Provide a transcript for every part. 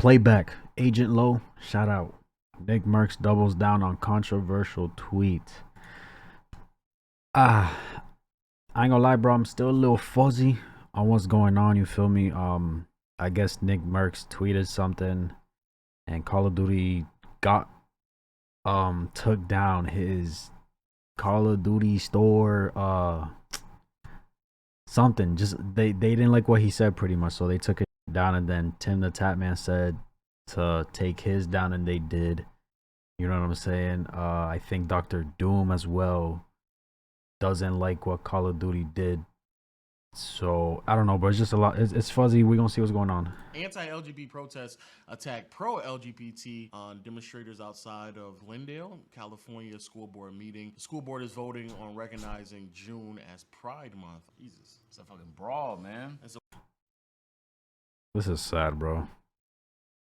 Playback, Agent Low, shout out. NICKMERCS doubles down on controversial tweet. Ah, I ain't gonna lie, bro. I'm still a little fuzzy on what's going on. You feel me? I guess NICKMERCS tweeted something, and Call of Duty got took down his Call of Duty store. Something. Just they didn't like what he said pretty much, so they took it down. And then Tim the Tatman said to take his down, and they did. You know what I'm saying? I think Dr. Doom as well doesn't like what Call of Duty did. So I don't know, but it's just a lot. It's fuzzy. We're gonna see what's going on. Anti-LGBT protests attack pro-LGBT demonstrators outside of Glendale, California school board meeting. The school board is voting on recognizing June as Pride Month. Jesus, it's a fucking brawl, man. This is sad, bro.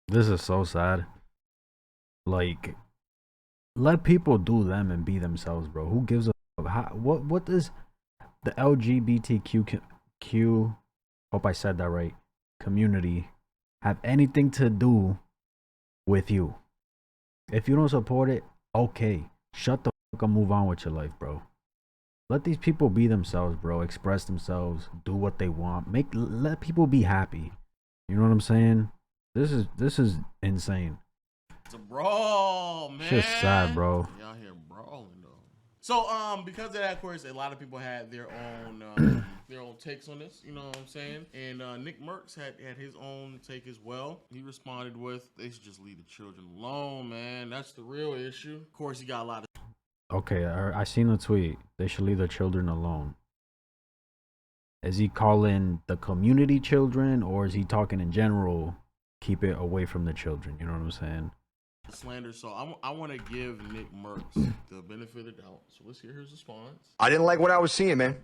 This is so sad. Like, let people do them and be themselves, bro. Who gives a fuck? What does the LGBTQ hope I said that right, community have anything to do with you? If you don't support it, okay, shut the fuck up, move on with your life, bro. Let these people be themselves, bro. Express themselves, do what they want. Let people be happy. You know what I'm saying? This is insane. It's a brawl, man. It's just sad, bro. Y'all here brawling though. So because of that, of course, a lot of people had their own takes on this. You know what I'm saying? And NICKMERCS had his own take as well. He responded with, "They should just leave the children alone, man. That's the real issue." Of course, he got a lot of. Okay, I seen the tweet. They should leave the children alone. Is he calling the community children, or is he talking in general? Keep it away from the children. You know what I'm saying? Slander. So I want to give NICKMERCS the benefit of the doubt. So let's hear his response. I didn't like what I was seeing, man.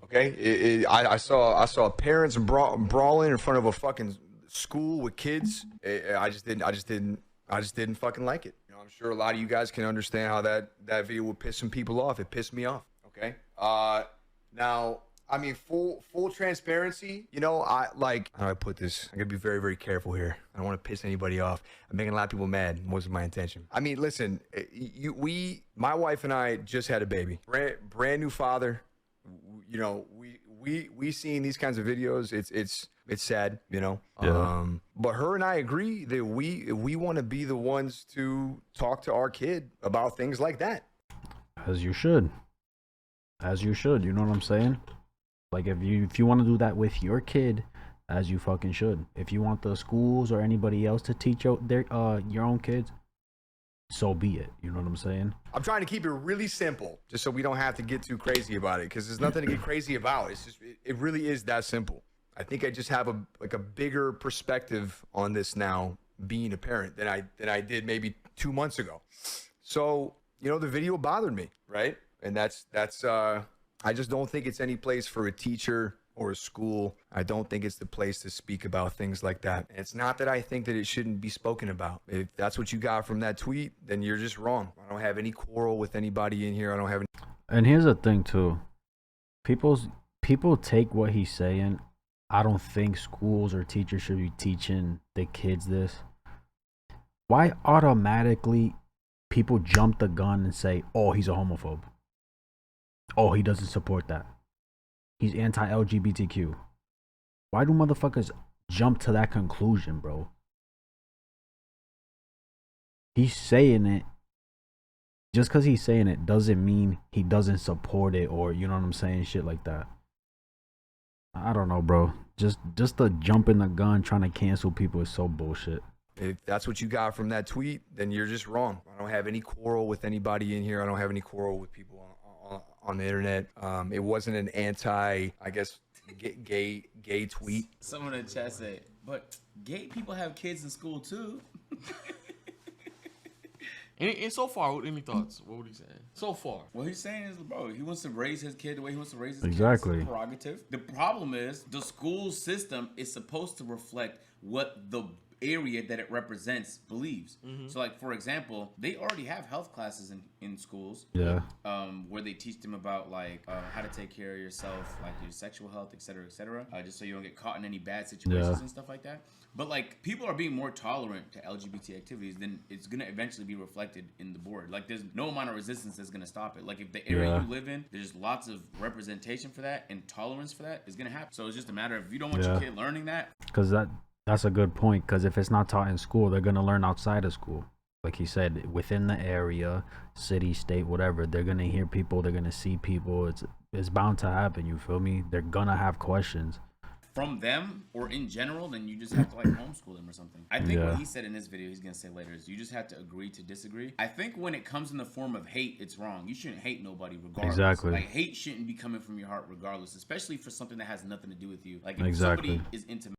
Okay, I saw parents brawling in front of a fucking school with kids. I just didn't fucking like it. You know, I'm sure a lot of you guys can understand how that video would piss some people off. It pissed me off. Okay. Now, I mean, full transparency. You know, how do I put this? I'm gonna be very, very careful here. I don't want to piss anybody off. I'm making a lot of people mad. Wasn't my intention. I mean, listen, my wife and I just had a baby. Brand new father. You know, we seeing these kinds of videos. It's sad. You know. Yeah. But her and I agree that we want to be the ones to talk to our kid about things like that. As you should. As you should. You know what I'm saying? Like, if you want to do that with your kid, as you fucking should. If you want the schools or anybody else to teach your own kids, so be it. You know what I'm saying? I'm trying to keep it really simple, just so we don't have to get too crazy about it, because there's nothing to get crazy about. It's just it really is that simple. I think I just have a bigger perspective on this now, being a parent, than I did maybe 2 months ago. So, you know, the video bothered me, right? And that's I just don't think it's any place for a teacher or a school. I don't think it's the place to speak about things like that. And it's not that I think that it shouldn't be spoken about. If that's what you got from that tweet, then you're just wrong. I don't have any quarrel with anybody in here. I don't have any. And here's the thing too. People take what he's saying. I don't think schools or teachers should be teaching the kids this. Why automatically people jump the gun and say, "Oh, he's a homophobe. Oh, he doesn't support that. He's anti-LGBTQ." Why do motherfuckers jump to that conclusion, bro? He's saying it. Just because he's saying it doesn't mean he doesn't support it, or, you know what I'm saying, shit like that. I don't know, bro. Just the jump in the gun trying to cancel people is so bullshit. If that's what you got from that tweet, then you're just wrong. I don't have any quarrel with anybody in here. I don't have any quarrel with people on the internet. It wasn't an anti, I guess, gay tweet. Someone in the chat said, but gay people have kids in school too. And so far, any thoughts? What would he say? So far, What he's saying is, bro, he wants to raise his kid the way he wants to raise his Exactly. kid. It's prerogative. The problem is the school system is supposed to reflect what the area that it represents believes. So, like, for example, they already have health classes in schools. Yeah. Where they teach them about, like, how to take care of yourself, like your sexual health, et cetera, just so you don't get caught in any bad situations and stuff like that. But, like, people are being more tolerant to LGBT activities, then it's going to eventually be reflected in the board. Like, there's no amount of resistance that's going to stop it. Like, if the area you live in, there's lots of representation for that and tolerance for that is going to happen. So it's just a matter of, if you don't want your kid learning that. Because that's a good point. Because if it's not taught in school, they're going to learn outside of school. Like he said, within the area, city, state, whatever, they're going to hear people, they're going to see people. It's bound to happen, you feel me? They're going to have questions. From them or in general, then you just have to like homeschool them or something. I think what he said in this video, he's gonna say later, is you just have to agree to disagree. I think when it comes in the form of hate, it's wrong. You shouldn't hate nobody regardless. Exactly. Like, hate shouldn't be coming from your heart regardless, especially for something that has nothing to do with you. Like, if somebody is into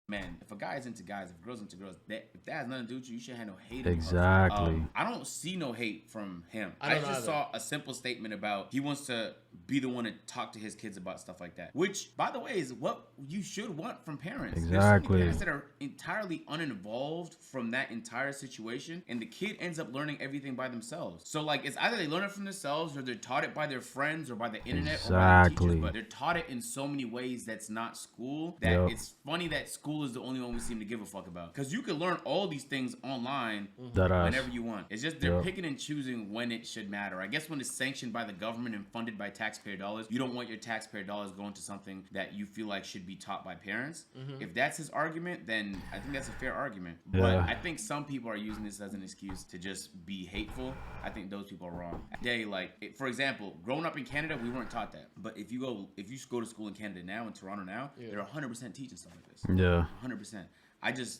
men, if a guy is into guys, if a girl's into girls, if that has nothing to do with you, you shouldn't have no hate. Exactly. I don't see no hate from him. I just saw a simple statement about he wants to be the one to talk to his kids about stuff like that, which, by the way, is what you should want from parents. Exactly. There's some parents that are entirely uninvolved from that entire situation, and the kid ends up learning everything by themselves. So, like, it's either they learn it from themselves, or they're taught it by their friends, or by the internet, or by their teachers. But they're taught it in so many ways that's not school, that it's funny that school is the only one we seem to give a fuck about. Because you can learn all these things online whenever you want. It's just they're picking and choosing when it should matter. I guess when it's sanctioned by the government and funded by taxpayer dollars, you don't want your taxpayer dollars going to something that you feel like should be taught by parents. If that's his argument, then I think that's a fair argument. But I think some people are using this as an excuse to just be hateful. I think those people are wrong. For example, growing up in Canada, we weren't taught that. But if you go to school in Canada now, in Toronto now, they're 100% teaching stuff like this. 100%.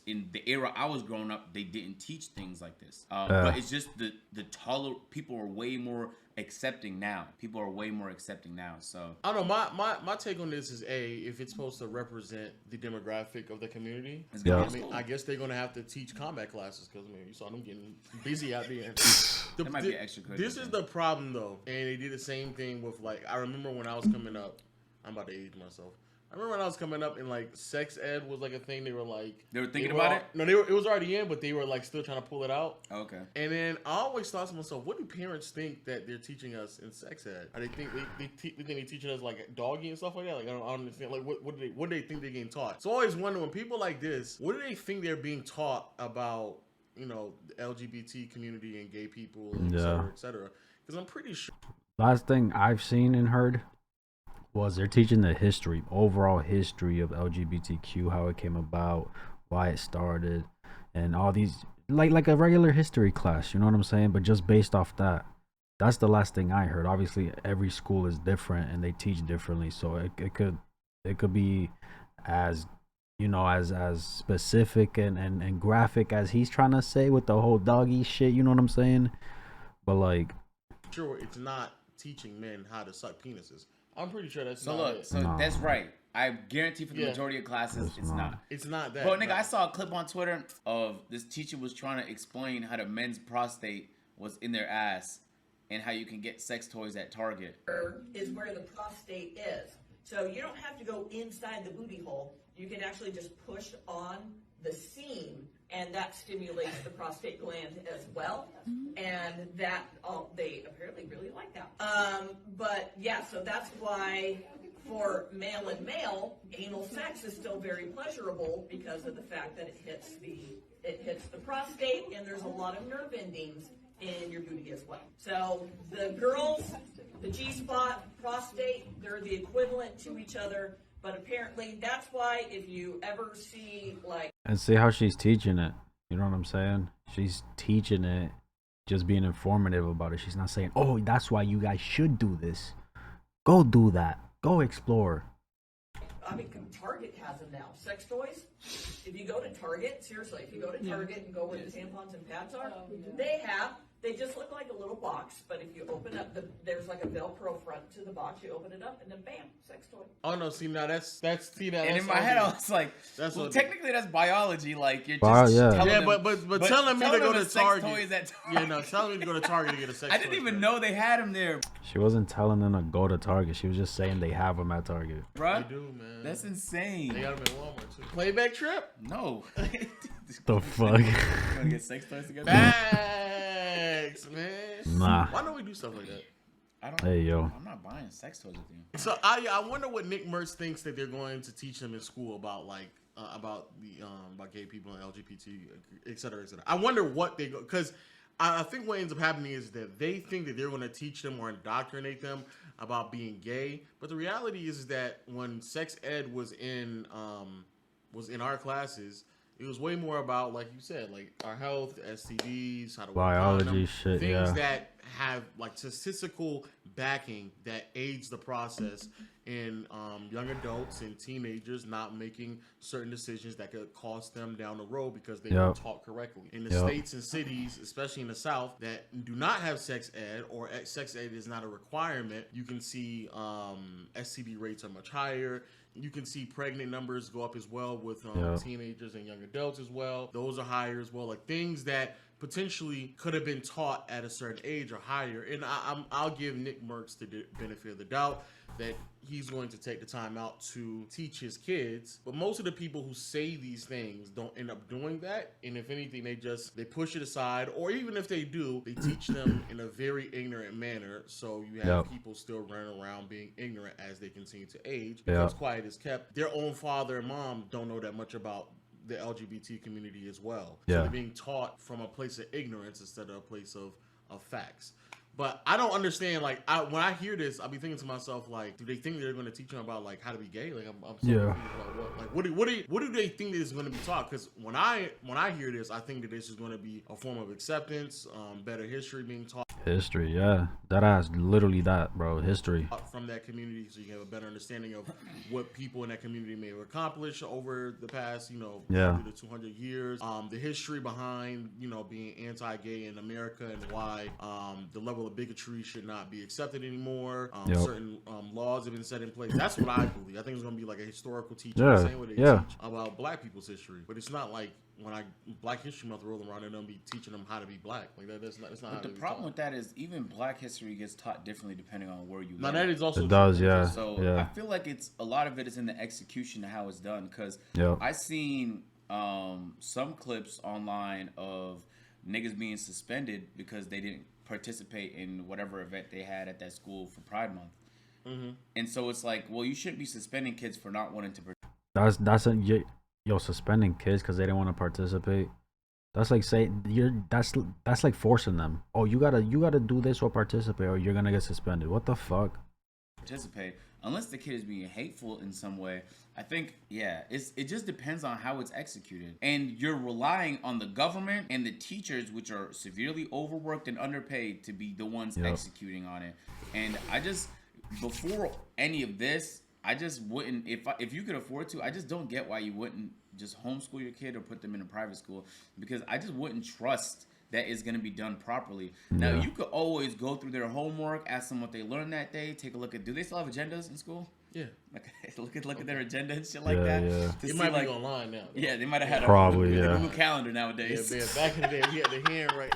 In the era I was growing up, they didn't teach things like this. But it's just people are way more accepting now. So I don't know. My take on this is if it's supposed to represent the demographic of the community, I guess they're gonna have to teach combat classes, because you saw them getting busy out there. That might be extra credit. This is the problem though, and they did the same thing with, like, I remember when I was coming up. I'm about to age myself. I remember when I was coming up and, like, sex ed was like a thing. They were thinking about it. No, it was already in, but they were like still trying to pull it out. Okay. And then I always thought to myself, what do parents think that they're teaching us in sex ed? Are they think they think they're teaching us like doggy and stuff like that? Like, I don't understand. Like, what do they think they're getting taught? So I always wonder, when people like this, what do they think they're being taught about, the LGBT community and gay people, et cetera, et cetera? Because I'm pretty sure. Last thing I've seen and heard was they're teaching the overall history of LGBTQ, how it came about, why it started, and all these, like a regular history class, you know what I'm saying? But just based off that. That's the last thing I heard. Obviously, every school is different and they teach differently, so it could be as as specific and graphic as he's trying to say with the whole doggy shit, you know what I'm saying? But, like, sure, it's not teaching men how to suck penises. I'm pretty sure that's that's right. I guarantee for the majority of classes, it's not. It's not that. But, nigga, I saw a clip on Twitter of this teacher was trying to explain how the men's prostate was in their ass and how you can get sex toys at Target. Is where the prostate is. So you don't have to go inside the booty hole. You can actually just push on the seam, and that stimulates the prostate gland as well. And that they apparently really like that. But yeah, so that's why for male and male, anal sex is still very pleasurable because of the fact that it hits the prostate, and there's a lot of nerve endings in your booty as well. So the girls, the G-spot, prostate, they're the equivalent to each other. But apparently, that's why if you ever see, like... And see how she's teaching it. You know what I'm saying? She's teaching it, just being informative about it. She's not saying, oh, that's why you guys should do this. Go do that. Go explore. I mean, Target has them now. Sex toys. If you go to Target, seriously, if you go to Target and go where the tampons and pads are, they have They just look like a little box, but if you open up there's like a Velcro front to the box. You open it up, and then bam, sex toy. Oh no, see now that's see that. And that's in my head, OD. I was like, That's well, OD. technically that's biology. Like you're Wow, just yeah. telling Yeah, them, but telling me to go to sex Target. toys at Yeah, no, telling me to go to Target to get a sex I didn't toy, even bro. know they had them there, She wasn't telling them to go to Target. She was just saying they have them at Target. bro. They do, man. That's They insane. got them in Walmart too. Playback trip. No. The fuck? Gonna get sex toys together? Bags, man. Nah. Why don't we do stuff like that? I don't. Hey, yo. I'm not buying sex toys with you. So I wonder what NICKMERCS thinks that they're going to teach them in school about like about gay people and LGBT, et cetera, et cetera. I wonder what they go, because I think what ends up happening is that they think that they're going to teach them or indoctrinate them about being gay, but the reality is that when sex ed was in our classes, it was way more about, like you said, like our health, STDs, how to work on them, Biology shit, things yeah. that have like statistical backing that aids the process in young adults and teenagers not making certain decisions that could cost them down the road because they weren't taught correctly. In the states and cities, especially in the South, that do not have sex ed or sex ed is not a requirement, you can see STD rates are much higher. You can see pregnant numbers go up as well with teenagers and young adults as well. Those are higher as well. Like things that potentially could have been taught at a certain age are higher. And I'll give NICKMERCS the benefit of the doubt that he's going to take the time out to teach his kids. But most of the people who say these things don't end up doing that. And if anything, they push it aside. Or even if they do, they teach them in a very ignorant manner. So you have people still running around being ignorant as they continue to age. Because quiet is kept. Their own father and mom don't know that much about the LGBT community as well. So they're being taught from a place of ignorance instead of a place of facts. But I don't understand. Like, when I hear this, I'll be thinking to myself, like, do they think they're going to teach them about like how to be gay? Like, I'm so confused about what do they think that is going to be taught? Because when I hear this, I think that this is going to be a form of acceptance, better history being taught. History, yeah. That ass, literally that, bro. History. From that community, so you have a better understanding of what people in that community may have accomplished over the past, 100 to 200 years. The history behind, being anti-gay in America and why the level of bigotry should not be accepted anymore. Certain laws have been set in place. That's what I believe. I think it's going to be like a historical teaching, the same way they teach about Black people's history. But it's not like when Black History Month rolls around, they're going to be teaching them how to be Black. Like that's not. But the problem with that is even Black history gets taught differently depending on where you live. Now that is also it does, true. So I feel like it's a lot of it is in the execution of how it's done. Because I seen some clips online of niggas being suspended because they didn't participate in whatever event they had at that school for Pride Month. Mm-hmm. And so it's like, well, you shouldn't be suspending kids for not wanting to participate. Suspending kids because they didn't want to participate. That's like that's like forcing them. Oh, you gotta do this or participate, or you're gonna get suspended. What the fuck? Participate unless the kid is being hateful in some way. I think it just depends on how it's executed, and you're relying on the government and the teachers, which are severely overworked and underpaid, to be the ones executing on it. And I just, before any of this, I just wouldn't, if you could afford to, I just don't get why you wouldn't just homeschool your kid or put them in a private school, because I just wouldn't trust that it's going to be done properly. Now, you could always go through their homework, ask them what they learned that day, take a look at, do they still have agendas in school? Yeah. Okay, look at their agenda and shit like that. Yeah. It might be online now. Though. Yeah, they might have had Probably, a Google Calendar nowadays. Yeah, back in the day, we had the hand right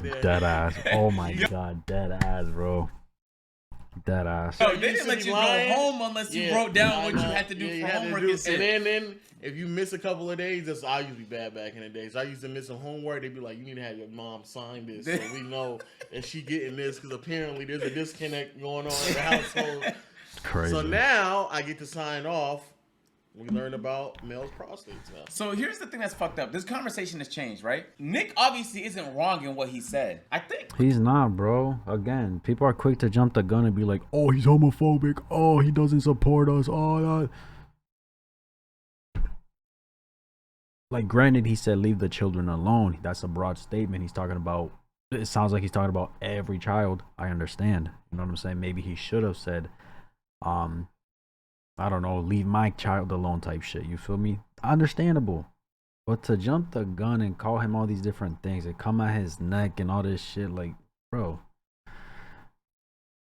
there. Dead ass. Oh my god, dead ass, bro. Dead ass. No, they didn't let you go home unless you wrote down what you had to do for homework and shit. And then if you miss a couple of days, I used to be bad back in the days. I used to miss some homework. They'd be like, you need to have your mom sign this so we know that she getting this, because apparently there's a disconnect going on in the household. Crazy. So now I get to sign off. We learn about males' prostates now. So here's the thing that's fucked up. This conversation has changed, right? Nick obviously isn't wrong in what he said. I think He's not, bro. Again, people are quick to jump the gun and be like, oh, he's homophobic. Oh, he doesn't support us. Oh, like, granted, he said leave the children alone. That's a broad statement. He's talking about, it sounds like he's talking about every child. I understand. You know what I'm saying? Maybe he should have said, I don't know, leave my child alone type shit. You feel me? Understandable. But to jump the gun and call him all these different things and come at his neck and all this shit, like, bro.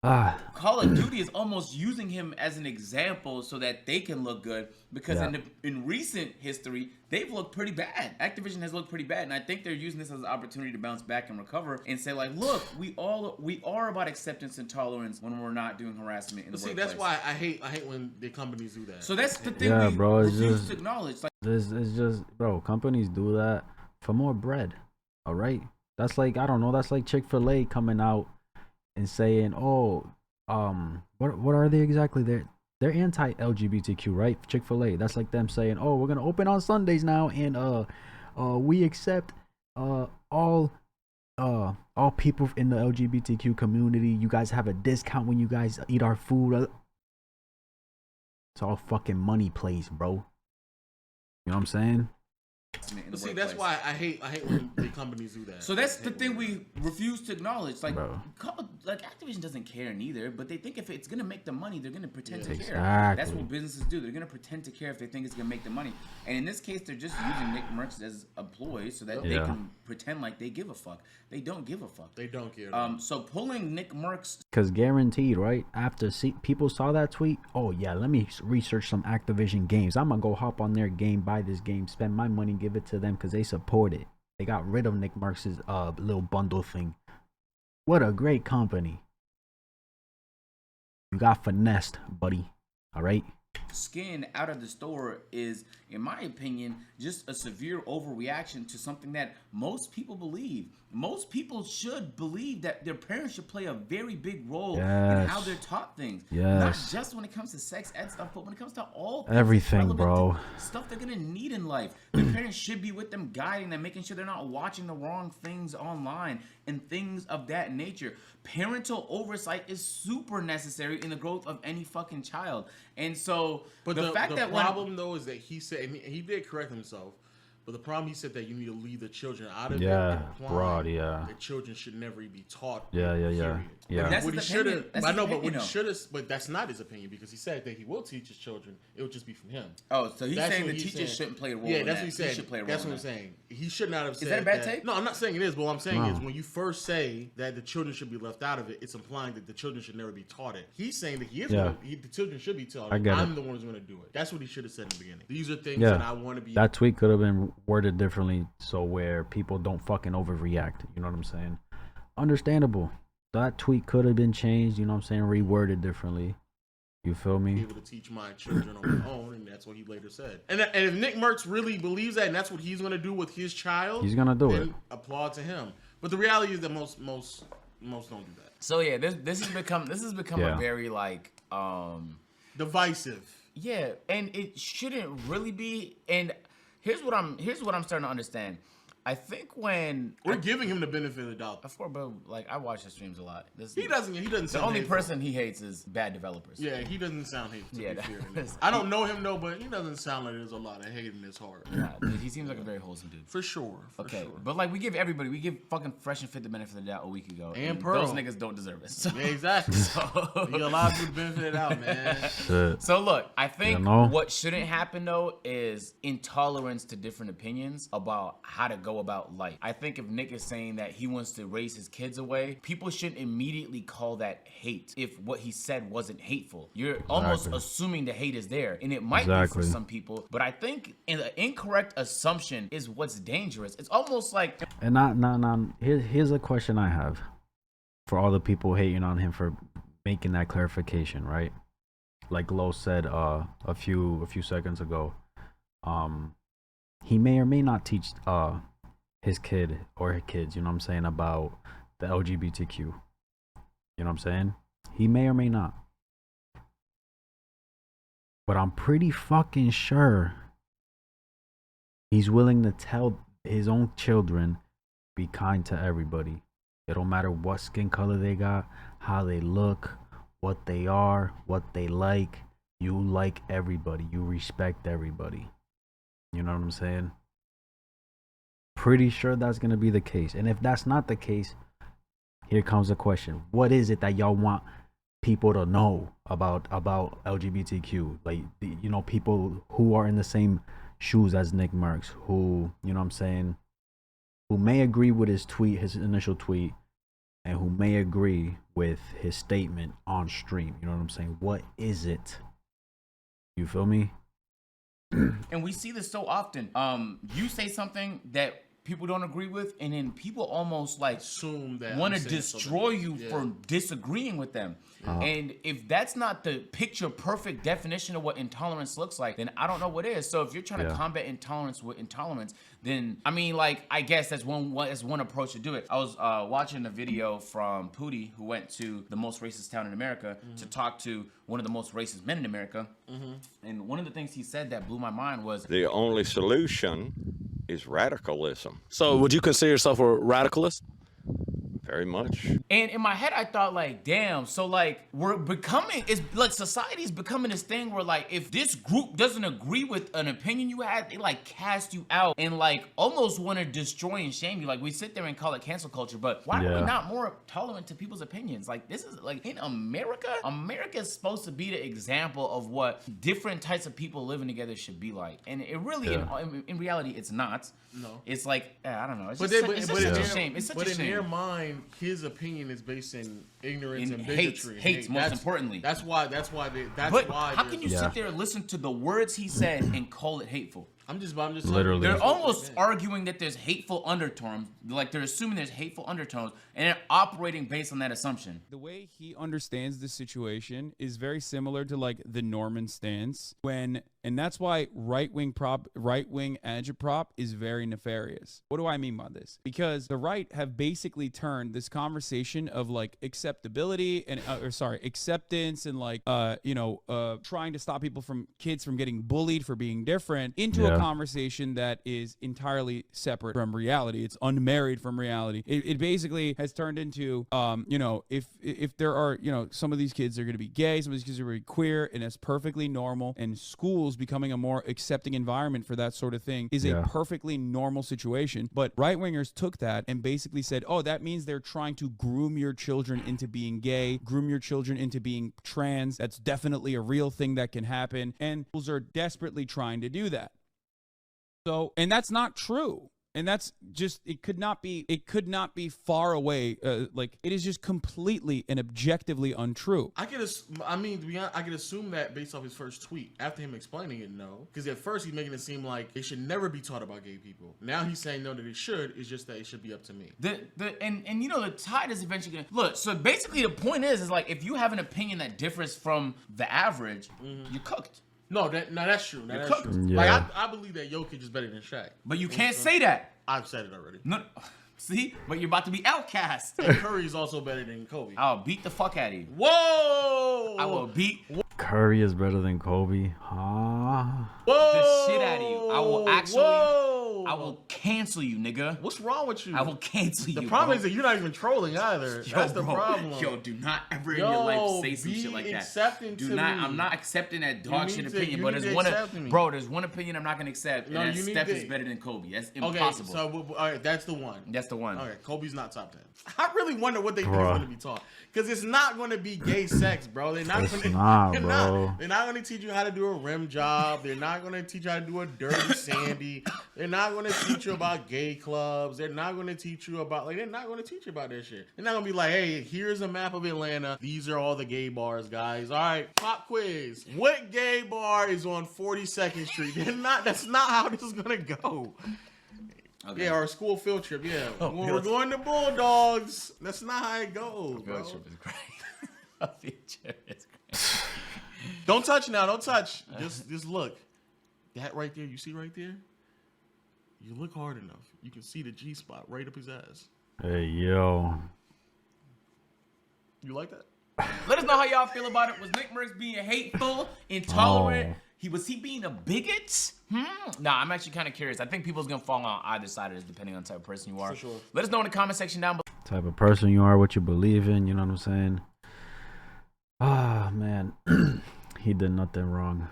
Call of Duty is almost using him as an example so that they can look good because in recent history they've looked pretty bad. Activision has looked pretty bad, and I think they're using this as an opportunity to bounce back and recover and say like, look, we are about acceptance and tolerance when we're not doing harassment in the workplace. That's why I hate when the companies do that. So that's the thing we bro, refuse to acknowledge. Like, it's just, bro, companies do that for more bread. All right, that's like, I don't know, that's like Chick-fil-A coming out and saying, "Oh, what are they exactly? They're anti-LGBTQ, right? Chick-fil-A. That's like them saying, "Oh, we're gonna open on Sundays now, and we accept all people in the LGBTQ community. You guys have a discount when you guys eat our food." It's all fucking money plays, bro. You know what I'm saying? But see, that's why I hate when the companies do that. So that's the thing we refuse to acknowledge. Like, Bro. like Activision doesn't care neither, but they think if it's gonna make them money, they're gonna pretend to care. Exactly. That's what businesses do. They're gonna pretend to care if they think it's gonna make them money. And in this case, they're just using NICKMERCS as employees so that they can pretend like they give a fuck. They don't give a fuck. They don't care. So pulling NICKMERCS, because guaranteed, right? After people saw that tweet, oh yeah, let me research some Activision games. I'm gonna go hop on their game, buy this game, spend my money, give it to them because they support it. They got rid of NICKMERCS' little bundle thing. What a great company. You got finessed, buddy. All right. skin out of the store is, in my opinion, just a severe overreaction to something that most people believe. Most people should believe that their parents should play a very big role in how they're taught things. Not just when it comes to sex ed stuff, but when it comes to all everything, bro. Stuff they're gonna need in life. Their parents should be with them, guiding them, making sure they're not watching the wrong things online and things of that nature. Parental oversight is super necessary in the growth of any fucking child. And so, but the problem though is that he said, and he did correct himself, but the problem he said that you need to leave the children out of it. The children should never be taught. That's what he should have. I know, but what he should have. But that's not his opinion, because he said that he will teach his children. It would just be from him. Oh, so he's saying the teachers shouldn't play a role. Yeah, that's what he said. He should play a role. That's what I'm saying. He should not have said. Is that a bad take? No, I'm not saying it is. But what I'm saying is, when you first say that the children should be left out of it, it's implying that the children should never be taught it. He's saying that he is. The children should be taught it. I'm the one who's going to do it. That's what he should have said in the beginning. These are things that I want to be. That tweet could have been worded differently, so where people don't fucking overreact. You know what I'm saying? Understandable. That tweet could have been changed. You know what I'm saying? Reworded differently. You feel me? Be able to teach my children on my own, and that's what he later said. And if NICKMERCS really believes that, and that's what he's going to do with his child, he's going to do it. Applaud to him. But the reality is that most don't do that. So yeah, this has become a very divisive. Yeah, and it shouldn't really be. And here's what I'm starting to understand. I think when we're giving him the benefit of the doubt, but like I watch his streams a lot. He doesn't. The only person he hates is bad developers. Yeah, he doesn't sound hateful. I don't know him though, but he doesn't sound like there's a lot of hate in his heart. Nah, he seems like a very wholesome dude. For sure. But like we give fucking Fresh and Fit the benefit of the doubt a week ago, and Pearl. Those niggas don't deserve it. So. Yeah, exactly. You allow people the benefit of the doubt, man. So look, I think what shouldn't happen though is intolerance to different opinions about how to go about life. I think if Nick is saying that he wants to raise his kids away, people shouldn't immediately call that hate if what he said wasn't hateful. You're almost assuming the hate is there, and it might be for some people, but I think an incorrect assumption is what's dangerous. It's almost like... And here's a question I have for all the people hating on him for making that clarification, right? Like Lo said a few seconds ago, he may or may not teach his kid or her kids, you know what I'm saying, about the LGBTQ. You know what I'm saying? He may or may not. But I'm pretty fucking sure he's willing to tell his own children, be kind to everybody. It don't matter what skin color they got, how they look, what they are, what they like. You like everybody. You respect everybody. You know what I'm saying? Pretty sure that's going to be the case. And if that's not the case, here comes the question. What is it that y'all want people to know about LGBTQ? Like, you know, people who are in the same, shoes as NICKMERCS, who, you know what I'm saying, who may agree with his tweet, his initial tweet, and who may agree with his statement on stream. You know what I'm saying? What is it? You feel me? And we see this so often. You say something that people don't agree with, and then people almost like Assume that want I'm to saying destroy something. you for disagreeing with them. And if that's not the picture perfect definition of what intolerance looks like, then I don't know what is. So if you're trying to combat intolerance with intolerance, then I mean, like, I guess that's one approach to do it. I was watching a video from Pootie, who went to the most racist town in America to talk to one of the most racist men in America. And one of the things he said that blew my mind was, the only solution is radicalism. So would you consider yourself a radicalist? Very much. and in my head I thought, like, damn, so like we're becoming, it's like society's becoming this thing where, like, if this group doesn't agree with an opinion you had, they like cast you out and like almost want to destroy and shame you. Like, we sit there and call it cancel culture, but why are we not more tolerant to people's opinions? Like, this is like, in America is supposed to be the example of what different types of people living together should be like, and it really in reality it's not. No, it's like, I don't know, it's just such a shame. It's such a shame. But in their mind, his opinion is based in ignorance and hates, bigotry. Hates, most importantly. That's why. But how can you sit there and listen to the words he said and call it hateful? I'm just literally. They're almost arguing that there's hateful undertones. Like, they're assuming there's hateful undertones, and they're operating based on that assumption. The way he understands the situation is very similar to like the Norman stance and that's why right-wing agitprop is very nefarious. What do I mean by this? Because the right have basically turned this conversation of like acceptability and acceptance and like trying to stop kids from getting bullied for being different into a conversation that is entirely separate from reality. It's unmarried from reality. It basically has turned into if there are, some of these kids are going to be gay, some of these kids are going to be queer, and that's perfectly normal, and schools becoming a more accepting environment for that sort of thing is a perfectly normal situation. But right-wingers took that and basically said, oh, that means they're trying to groom your children into being gay, groom your children into being trans. That's definitely a real thing that can happen, and schools are desperately trying to do that. So, and that's not true. And that's just, it could not be far away. Like, it is just completely and objectively untrue. I could assume that based off his first tweet. After him explaining it, no. Because at first he's making it seem like they should never be taught about gay people. Now he's saying no, that it should. It's just that it should be up to me. The tide is eventually gonna look. So basically the point is like, if you have an opinion that differs from the average, you're cooked. No, that's true. That's true. Yeah. Like, I believe that Jokic is better than Shaq. But you can't say that. I've said it already. No, see? But you're about to be outcast. And Curry is also better than Kobe. I'll beat the fuck out of you. Whoa! I will beat Curry is better than Kobe. Huh? Whoa! the shit out of you. I will actually... Whoa! I will cancel you, nigga. What's wrong with you? I will cancel you. The problem bro. is that you're not even trolling either. That's the bro, problem. Yo, do not ever in your life say some be shit like that. accepting Do to not. me. I'm not accepting that You dog need shit to- opinion. you But need there's to one, accept me. bro. There's one opinion I'm not gonna accept, No, and you that need Steph to- is better than Kobe. That's Okay, impossible. so all right, that's the one. That's the one. Okay, Kobe's not top 10. I really wonder what they think is going to be taught. Because it's not going to be gay sex, bro. They're not going to. They're not going to teach you how to do a rim job. They're not going to teach you how to do a dirty sandy. They're not going to teach you about gay clubs. They're not going to teach you about they're not going to teach you about that shit. They're not going to be like, hey, here's a map of Atlanta. These are all the gay bars, guys. All right, pop quiz. What gay bar is on 42nd Street? That's not how this is going to go. Okay. Yeah, our school field trip. Yeah, when we're going to Bulldogs, that's not how it goes, bro. Field trip is great. Field trip is great. Don't touch now. Don't touch. Just look. That right there. You see right there? You look hard enough, you can see the G spot right up his ass. Hey, yo. You like that? Let us know how y'all feel about it. Was NICKMERCS being hateful, intolerant? Was he being a bigot? Nah, I'm actually kind of curious. I think people's gonna fall on either side of this, depending on the type of person you are. For sure. Let us know in the comment section down below. Type of person you are, what you believe in, you know what I'm saying? Ah, man. He did nothing wrong.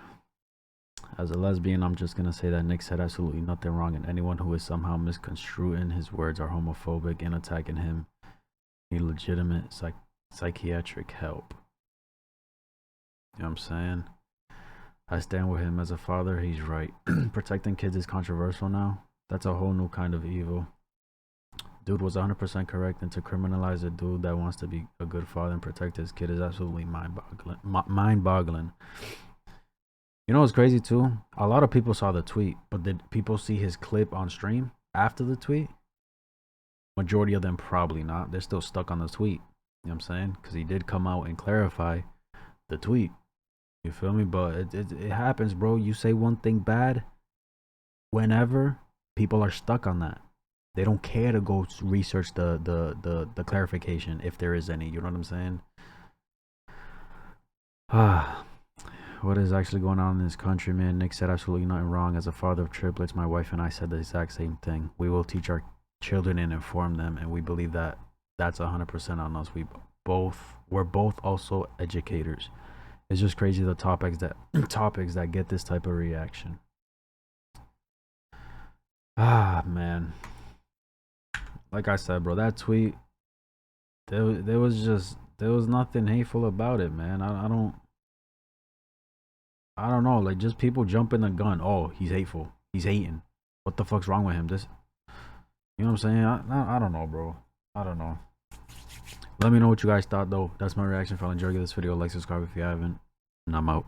As a lesbian, I'm just gonna say that Nick said absolutely nothing wrong, and anyone who is somehow misconstruing his words are homophobic and attacking him need legitimate psychiatric help. You know what I'm saying? I stand with him as a father. He's right. Protecting kids is controversial now. That's a whole new kind of evil. Dude was 100% correct, and to criminalize a dude that wants to be a good father and protect his kid is absolutely mind-boggling. Mind-boggling. You know what's crazy too? A lot of people saw the tweet, but did people see his clip on stream after the tweet? Majority of them probably not. They're still stuck on the tweet. You know what I'm saying? Because he did come out and clarify the tweet. You feel me? But it happens, bro. You say one thing bad, whenever, people are stuck on that. They don't care to go research the clarification, if there is any. You know what I'm saying? What is actually going on in this country, man? Nick said absolutely nothing wrong. As a father of triplets, my wife and I said the exact same thing. We will teach our children and inform them, and we believe that that's 100% on us. We're both also educators. It's just crazy the topics that get this type of reaction. Man. Like I said, bro, that tweet, there was nothing hateful about it, man. I don't know, like, just people jumping the gun. Oh, he's hateful. He's hating. What the fuck's wrong with him? This, you know what I'm saying? I don't know, bro. I don't know. Let me know what you guys thought, though. That's my reaction. If you enjoyed this video, like, subscribe if you haven't, and I'm out.